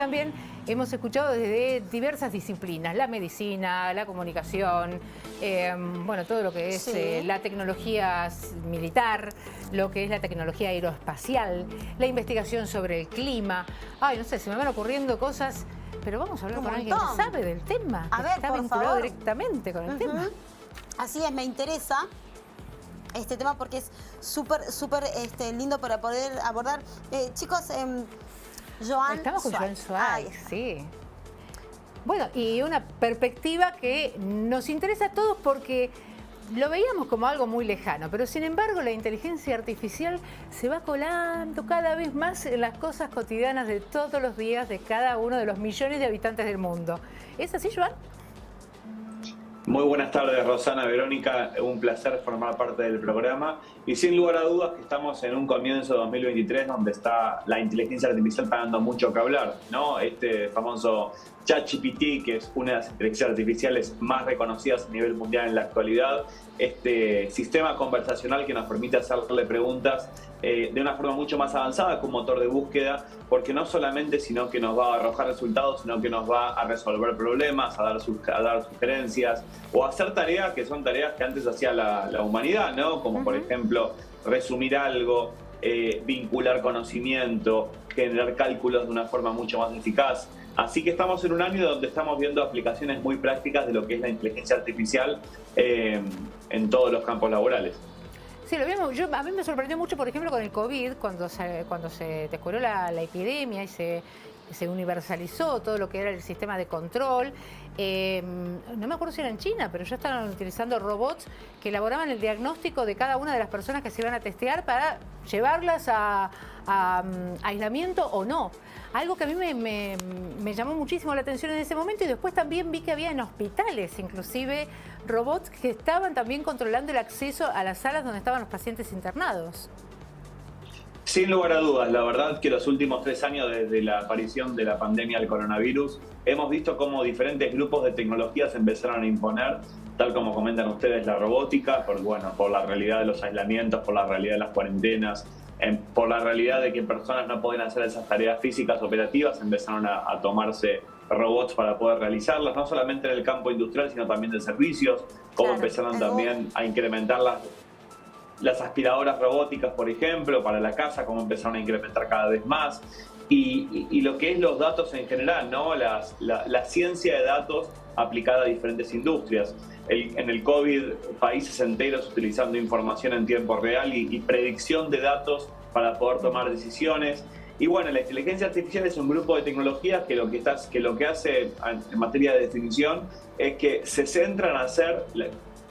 También hemos escuchado desde diversas disciplinas, la medicina, la comunicación, bueno, todo lo que es la tecnología militar, lo que es la tecnología aeroespacial, la investigación sobre el clima. Ay, no sé, se me van ocurriendo cosas, pero vamos a hablar con alguien que sabe del tema, a ver, está vinculado directamente con el tema. Así es, me interesa este tema porque es súper lindo para poder abordar. Chicos, Joan Estamos con Joan Suárez, sí. Bueno, y una perspectiva que nos interesa a todos porque lo veíamos como algo muy lejano, pero sin embargo la inteligencia artificial se va colando cada vez más en las cosas cotidianas de todos los días de cada uno de los millones de habitantes del mundo. ¿Es así, Joan? Muy buenas tardes, Rosana, Verónica, un placer formar parte del programa y sin lugar a dudas que estamos en un comienzo de 2023 donde está la inteligencia artificial dando mucho que hablar, ¿no? Este famoso ChatGPT, que es una de las inteligencias artificiales más reconocidas a nivel mundial en la actualidad, este sistema conversacional que nos permite hacerle preguntas de una forma mucho más avanzada con motor de búsqueda, porque no solamente sino que nos va a arrojar resultados, sino que nos va a resolver problemas, a dar sugerencias o a hacer tareas que son tareas que antes hacía la humanidad, ¿no? Como por ejemplo resumir algo, vincular conocimiento, generar cálculos de una forma mucho más eficaz. Así que estamos en un año donde estamos viendo aplicaciones muy prácticas de lo que es la inteligencia artificial en todos los campos laborales. Sí, lo vimos. A mí me sorprendió mucho, por ejemplo, con el COVID, cuando se descubrió la epidemia y se universalizó todo lo que era el sistema de control. No me acuerdo si era en China, pero ya estaban utilizando robots que elaboraban el diagnóstico de cada una de las personas que se iban a testear para llevarlas a aislamiento o no. Algo que a mí me llamó muchísimo la atención en ese momento, y después también vi que había en hospitales, inclusive, robots que estaban también controlando el acceso a las salas donde estaban los pacientes internados. Sin lugar a dudas, la verdad que los últimos 3 años desde la aparición de la pandemia del coronavirus, hemos visto cómo diferentes grupos de tecnologías empezaron a imponer, tal como comentan ustedes, la robótica, por la realidad de los aislamientos, por la realidad de las cuarentenas, por la realidad de que personas no pueden hacer esas tareas físicas operativas, empezaron a tomarse robots para poder realizarlas, no solamente en el campo industrial, sino también de servicios, como empezaron también a incrementar las aspiradoras robóticas, por ejemplo, para la casa, como empezaron a incrementar cada vez más. Y lo que es los datos en general, ¿no? La ciencia de datos aplicada a diferentes industrias. En el COVID, países enteros utilizando información en tiempo real y predicción de datos para poder tomar decisiones. Y bueno, la inteligencia artificial es un grupo de tecnologías que lo que hace en materia de definición es que se centran a hacer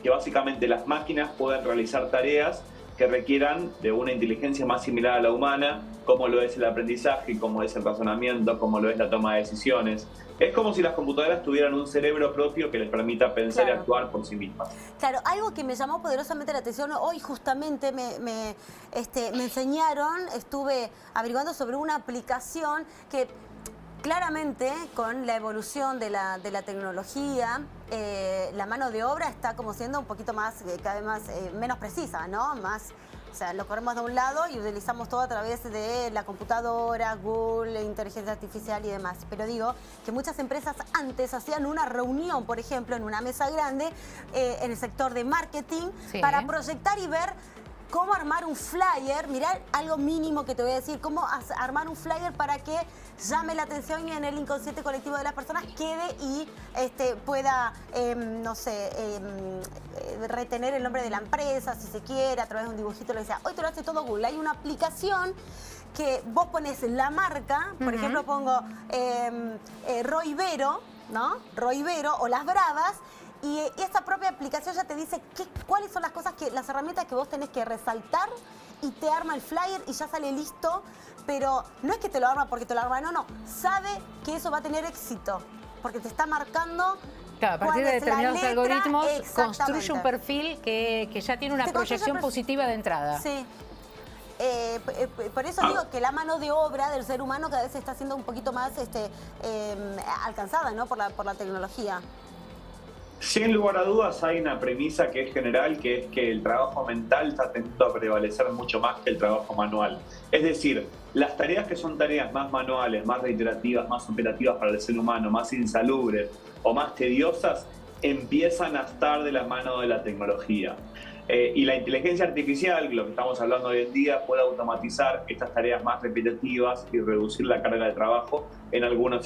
que básicamente las máquinas puedan realizar tareas que requieran de una inteligencia más similar a la humana, como lo es el aprendizaje, como es el razonamiento, como lo es la toma de decisiones. Es como si las computadoras tuvieran un cerebro propio que les permita pensar y actuar por sí mismas. Claro, algo que me llamó poderosamente la atención, hoy justamente me enseñaron, estuve averiguando sobre una aplicación que claramente con la evolución de la tecnología, la mano de obra está como siendo un poquito más, cada vez más, menos precisa, ¿no? O sea, lo corremos de un lado y utilizamos todo a través de la computadora, Google, inteligencia artificial y demás. Pero digo que muchas empresas antes hacían una reunión, por ejemplo, en una mesa grande, en el sector de marketing, para proyectar y ver cómo armar un flyer. Mirá algo mínimo que te voy a decir, cómo armar un flyer para que llame la atención y en el inconsciente colectivo de las personas quede y pueda, no sé, retener el nombre de la empresa, si se quiere, a través de un dibujito. Lo decía, hoy te lo hace todo Google. Hay una aplicación que vos pones la marca, por ejemplo pongo Roy Vero, ¿no? Roy Vero o Las Bravas, y esta propia aplicación ya te dice cuáles son las herramientas que vos tenés que resaltar, y te arma el flyer y ya sale listo. Pero no es que te lo arma porque te lo arma, no. Sabe que eso va a tener éxito porque te está marcando. Claro, a partir de determinados algoritmos construye un perfil que ya tiene una proyección positiva de entrada. Sí. Por eso digo que la mano de obra del ser humano cada vez está siendo un poquito más alcanzada, ¿no? por la tecnología. Sin lugar a dudas hay una premisa que es general, que es que el trabajo mental está tendiendo a prevalecer mucho más que el trabajo manual. Es decir, las tareas que son tareas más manuales, más reiterativas, más operativas para el ser humano, más insalubres o más tediosas, empiezan a estar de la mano de la tecnología. Y la inteligencia artificial, lo que estamos hablando hoy en día, puede automatizar estas tareas más repetitivas y reducir la carga de trabajo en algunos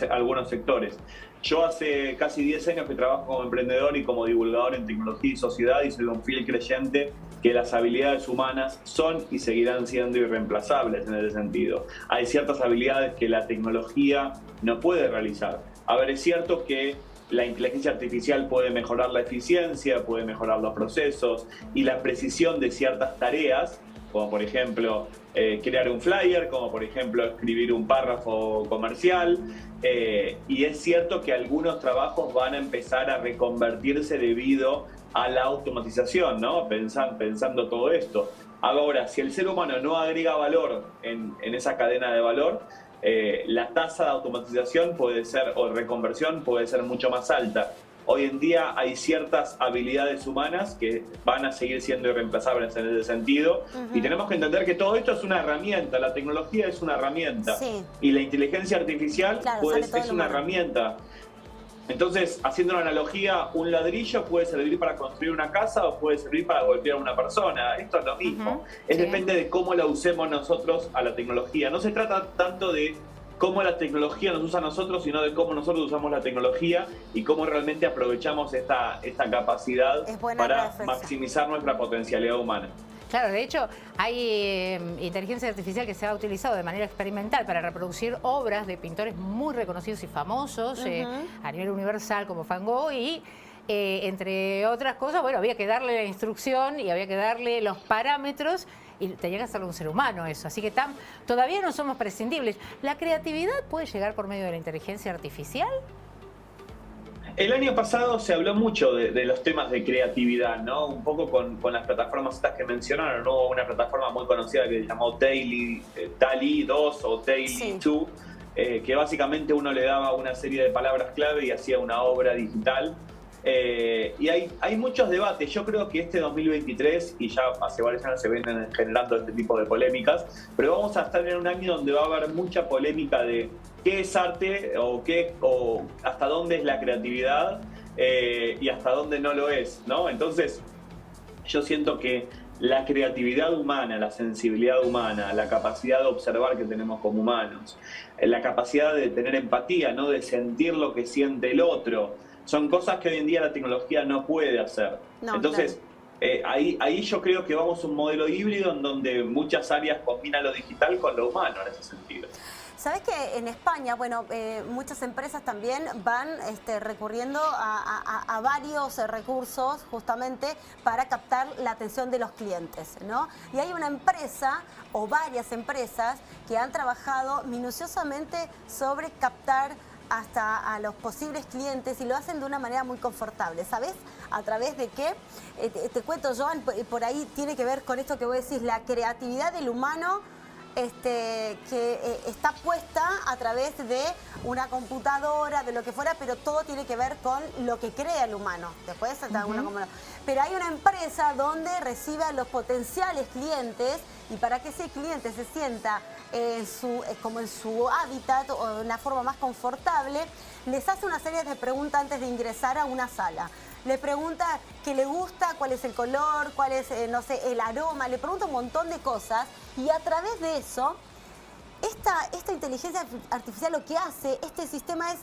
sectores. Yo hace casi 10 años que trabajo como emprendedor y como divulgador en tecnología y sociedad, y soy un fiel creyente que las habilidades humanas son y seguirán siendo irreemplazables en ese sentido. Hay ciertas habilidades que la tecnología no puede realizar. A ver, es cierto que la inteligencia artificial puede mejorar la eficiencia, puede mejorar los procesos y la precisión de ciertas tareas, como por ejemplo crear un flyer, como por ejemplo escribir un párrafo comercial, y es cierto que algunos trabajos van a empezar a reconvertirse debido a la automatización, ¿no? Pensando todo esto. Ahora, si el ser humano no agrega valor en esa cadena de valor, la tasa de automatización puede ser, o reconversión puede ser mucho más alta. Hoy en día hay ciertas habilidades humanas que van a seguir siendo irreemplazables en ese sentido, y tenemos que entender que todo esto es una herramienta, la tecnología es una herramienta, y la inteligencia artificial es una herramienta. Entonces, haciendo una analogía, un ladrillo puede servir para construir una casa o puede servir para golpear a una persona. Esto es lo mismo. Depende de cómo la usemos nosotros a la tecnología. No se trata tanto de cómo la tecnología nos usa a nosotros, sino de cómo nosotros usamos la tecnología y cómo realmente aprovechamos esta capacidad para maximizar nuestra potencialidad humana. Claro, de hecho, hay inteligencia artificial que se ha utilizado de manera experimental para reproducir obras de pintores muy reconocidos y famosos a nivel universal, como Van Gogh, y entre otras cosas, bueno, había que darle la instrucción y había que darle los parámetros, y tenía que hacerlo un ser humano eso. Así que todavía no somos prescindibles. ¿La creatividad puede llegar por medio de la inteligencia artificial? El año pasado se habló mucho de los temas de creatividad, ¿no? Un poco con las plataformas estas que mencionaron, ¿no? Hubo una plataforma muy conocida que se llamó DALL-E 2 o DALL-E 2, que básicamente uno le daba una serie de palabras clave y hacía una obra digital. Y hay muchos debates. Yo creo que este 2023, y ya hace varios años se vienen generando este tipo de polémicas, pero vamos a estar en un año donde va a haber mucha polémica de qué es arte o hasta dónde es la creatividad y hasta dónde no lo es, ¿no? Entonces, yo siento que la creatividad humana, la sensibilidad humana, la capacidad de observar que tenemos como humanos, la capacidad de tener empatía, ¿no? De sentir lo que siente el otro, son cosas que hoy en día la tecnología no puede hacer. Entonces, ahí yo creo que vamos a un modelo híbrido en donde muchas áreas combinan lo digital con lo humano en ese sentido. ¿Sabes que en España, bueno, muchas empresas también van recurriendo a varios recursos justamente para captar la atención de los clientes, ¿no? Y hay una empresa o varias empresas que han trabajado minuciosamente sobre captar hasta a los posibles clientes, y lo hacen de una manera muy confortable, ¿sabes? ¿A través de qué? Te cuento, Joan, por ahí tiene que ver con esto que vos decís, la creatividad del humano, que está puesta a través de una computadora, de lo que fuera, pero todo tiene que ver con lo que crea el humano. Después pero hay una empresa donde recibe a los potenciales clientes, y para que ese cliente se sienta como en su hábitat o de una forma más confortable, les hace una serie de preguntas antes de ingresar a una sala. Le pregunta qué le gusta, cuál es el color, cuál es, no sé, el aroma, le pregunta un montón de cosas, y a través de eso, esta inteligencia artificial lo que hace, este sistema, es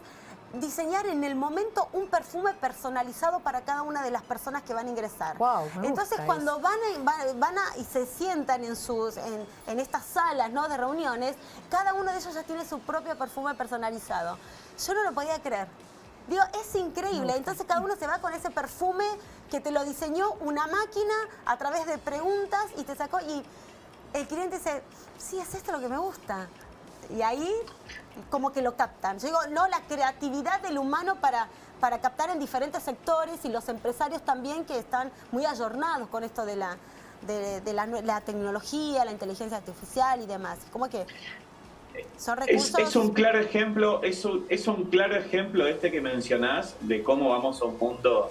diseñar en el momento un perfume personalizado para cada una de las personas que van a ingresar. Wow, entonces, cuando van y se sientan en estas salas, ¿no?, de reuniones, cada uno de ellos ya tiene su propio perfume personalizado. Yo no lo podía creer. Digo, es increíble. Entonces cada uno se va con ese perfume que te lo diseñó una máquina a través de preguntas y te sacó, y el cliente dice, sí, es esto lo que me gusta. Y ahí como que lo captan. Yo digo, no, la creatividad del humano para captar en diferentes sectores, y los empresarios también, que están muy ayornados con esto de la tecnología, la inteligencia artificial y demás. Como que son recursos. Es un claro ejemplo, es un claro ejemplo este que mencionás de cómo vamos a un mundo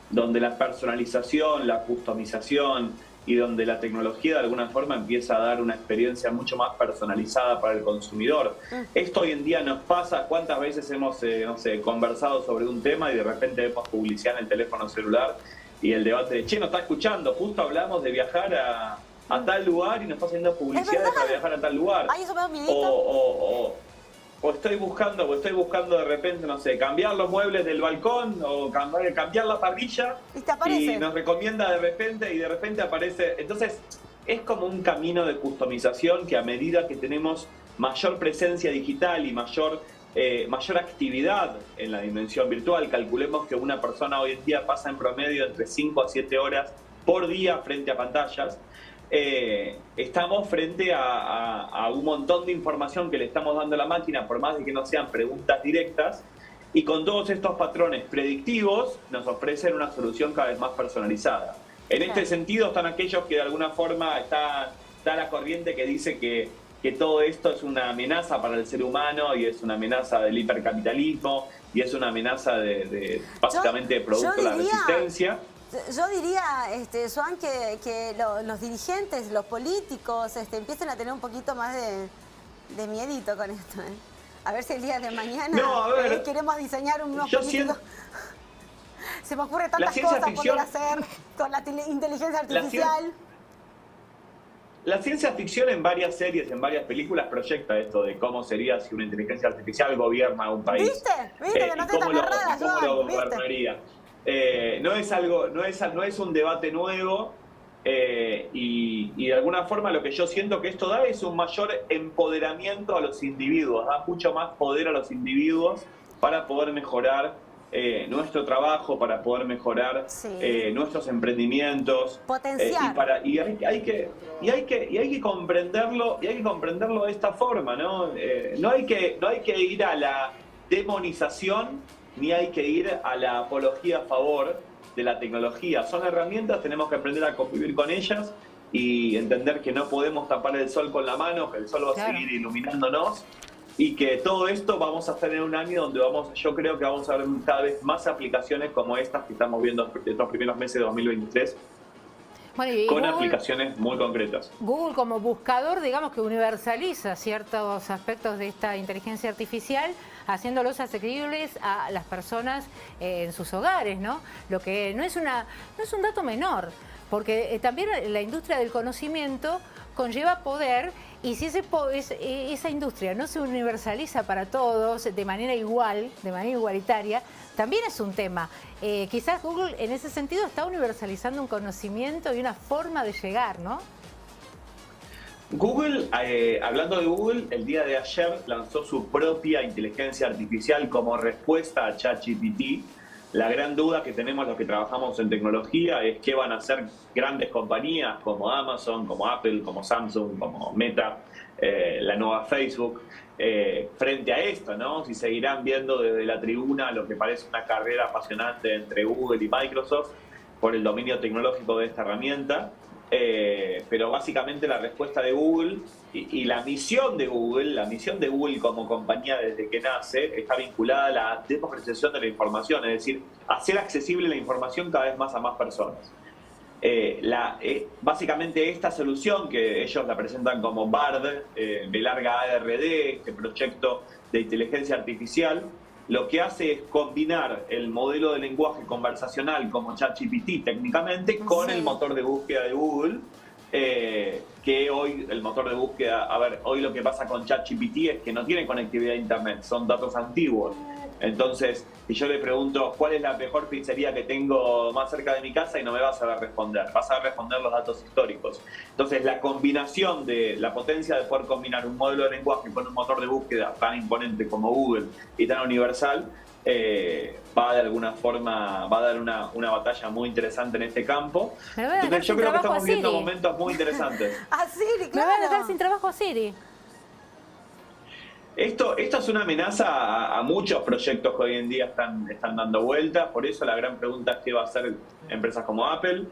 donde la personalización, la customización, y donde la tecnología de alguna forma empieza a dar una experiencia mucho más personalizada para el consumidor. Esto hoy en día nos pasa. ¿Cuántas veces hemos no sé, conversado sobre un tema y de repente vemos publicidad en el teléfono celular y el debate de, che, no está escuchando, justo hablamos de viajar a tal lugar y nos está haciendo publicidad para viajar a tal lugar? Ay, eso me da miedito. O estoy buscando de repente, no sé, cambiar los muebles del balcón o cambiar la parrilla Y te aparece. y nos recomienda de repente aparece. Entonces es como un camino de customización que a medida que tenemos mayor presencia digital y mayor actividad en la dimensión virtual, calculemos que una persona hoy en día pasa en promedio entre 5 a 7 horas por día frente a pantallas. Estamos frente a un montón de información que le estamos dando a la máquina, por más de que no sean preguntas directas, y con todos estos patrones predictivos nos ofrecen una solución cada vez más personalizada. En este sentido están aquellos que de alguna forma está la corriente que dice que todo esto es una amenaza para el ser humano y es una amenaza del hipercapitalismo y es una amenaza de básicamente producto de la resistencia. Yo diría, Joan, que los dirigentes, los políticos, empiecen a tener un poquito más de miedito con esto. A ver si el día de mañana queremos diseñar unos políticos. Se me ocurre tantas cosas poder hacer con la inteligencia artificial. La ciencia ficción en varias series, en varias películas proyecta esto de cómo sería si una inteligencia artificial gobierna un país. ¿Viste? Que no te tan agarrada, ¿Cómo lo gobernaría? No es un debate nuevo y de alguna forma lo que yo siento que esto da es un mayor empoderamiento a los individuos, da mucho más poder a los individuos para poder mejorar nuestro trabajo, para poder mejorar nuestros emprendimientos. Potenciar. Y hay que comprenderlo de esta forma, ¿no? No hay que ir a la demonización ni hay que ir a la apología a favor de la tecnología. Son herramientas, tenemos que aprender a convivir con ellas y entender que no podemos tapar el sol con la mano, que el sol va a seguir iluminándonos y que todo esto vamos a estar en un año donde yo creo que vamos a ver cada vez más aplicaciones como estas que estamos viendo estos primeros meses de 2023. Bueno, y con Google, aplicaciones muy concretas. Google como buscador, digamos que universaliza ciertos aspectos de esta inteligencia artificial, haciéndolos asequibles a las personas en sus hogares, ¿no? Lo que no es un dato menor, porque también la industria del conocimiento conlleva poder, y si esa industria no se universaliza para todos de manera igual, de manera igualitaria, también es un tema. Quizás Google en ese sentido está universalizando un conocimiento y una forma de llegar, ¿no? Google, hablando de Google, el día de ayer lanzó su propia inteligencia artificial como respuesta a ChatGPT. La gran duda que tenemos los que trabajamos en tecnología es qué van a hacer grandes compañías como Amazon, como Apple, como Samsung, como Meta, la nueva Facebook, frente a esto, ¿no? Si seguirán viendo desde la tribuna lo que parece una carrera apasionante entre Google y Microsoft por el dominio tecnológico de esta herramienta. Pero básicamente la respuesta de Google y la misión de Google como compañía desde que nace está vinculada a la democratización de la información, es decir, hacer accesible la información cada vez más a más personas. Básicamente esta solución que ellos la presentan como BARD, B-ARD, este proyecto de inteligencia artificial, lo que hace es combinar el modelo de lenguaje conversacional como ChatGPT técnicamente con el motor de búsqueda de Google, que hoy el motor de búsqueda, hoy lo que pasa con ChatGPT es que no tiene conectividad a internet, son datos antiguos. Entonces, si yo le pregunto cuál es la mejor pizzería que tengo más cerca de mi casa y no me va a saber responder, vas a responder los datos históricos. Entonces, la combinación de la potencia de poder combinar un modelo de lenguaje con un motor de búsqueda tan imponente como Google y tan universal, va de alguna forma, va a dar una batalla muy interesante en este campo. Entonces, yo creo que estamos viendo momentos muy interesantes. A Siri, claro. Me van a dejar sin trabajo a Siri. Esto es una amenaza a muchos proyectos que hoy en día están dando vueltas, por eso la gran pregunta es qué va a hacer empresas como Apple.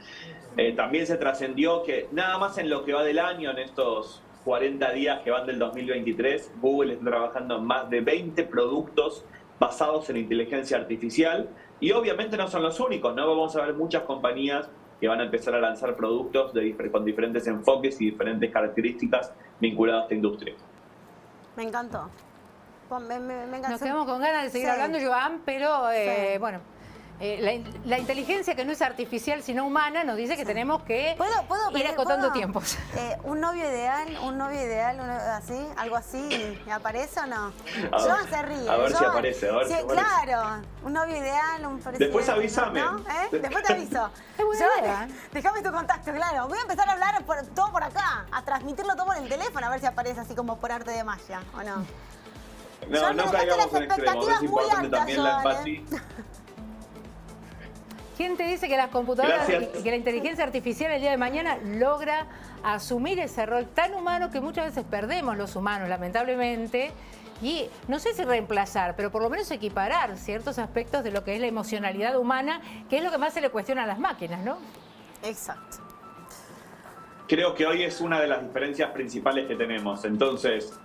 También se trascendió que nada más en lo que va del año, en estos 40 días que van del 2023, Google está trabajando en más de 20 productos basados en inteligencia artificial y obviamente no son los únicos, ¿no? Vamos a ver muchas compañías que van a empezar a lanzar productos con diferentes enfoques y diferentes características vinculadas a esta industria. Me encantó. Me encantó. Nos quedamos con ganas de seguir hablando, Joan, pero bueno, la inteligencia que no es artificial sino humana nos dice que tenemos que ir acotando tiempos. Un novio ideal, así, algo así, ¿me aparece o no? Joan se ríe. A ver si aparece, a ver si aparece. Claro, un novio ideal, un presidente. Después avísame. ¿No? Después te aviso. Déjame tu contacto, claro. Voy a empezar a hablar todo por acá, a transmitirlo todo por el teléfono, a ver si aparece así como por arte de magia, ¿o no? No caigamos en extremos, es importante también la empatía. ¿Quién te dice que las computadoras Gracias. y que la inteligencia artificial el día de mañana logra asumir ese rol tan humano que muchas veces perdemos los humanos, lamentablemente? Y no sé si reemplazar, pero por lo menos equiparar ciertos aspectos de lo que es la emocionalidad humana, que es lo que más se le cuestiona a las máquinas, ¿no? Exacto. Creo que hoy es una de las diferencias principales que tenemos. Entonces,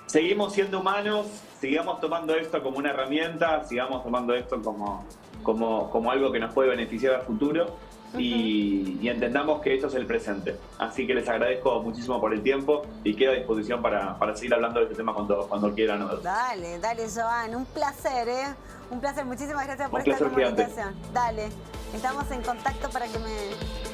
seguimos siendo humanos, sigamos tomando esto como una herramienta, sigamos tomando esto como algo que nos puede beneficiar a futuro y entendamos que esto es el presente. Así que les agradezco muchísimo por el tiempo y quedo a disposición para seguir hablando de este tema cuando quieran. Dale, Joan, un placer, Un placer, muchísimas gracias por esta placer gigante. comunicación. Dale, estamos en contacto para que me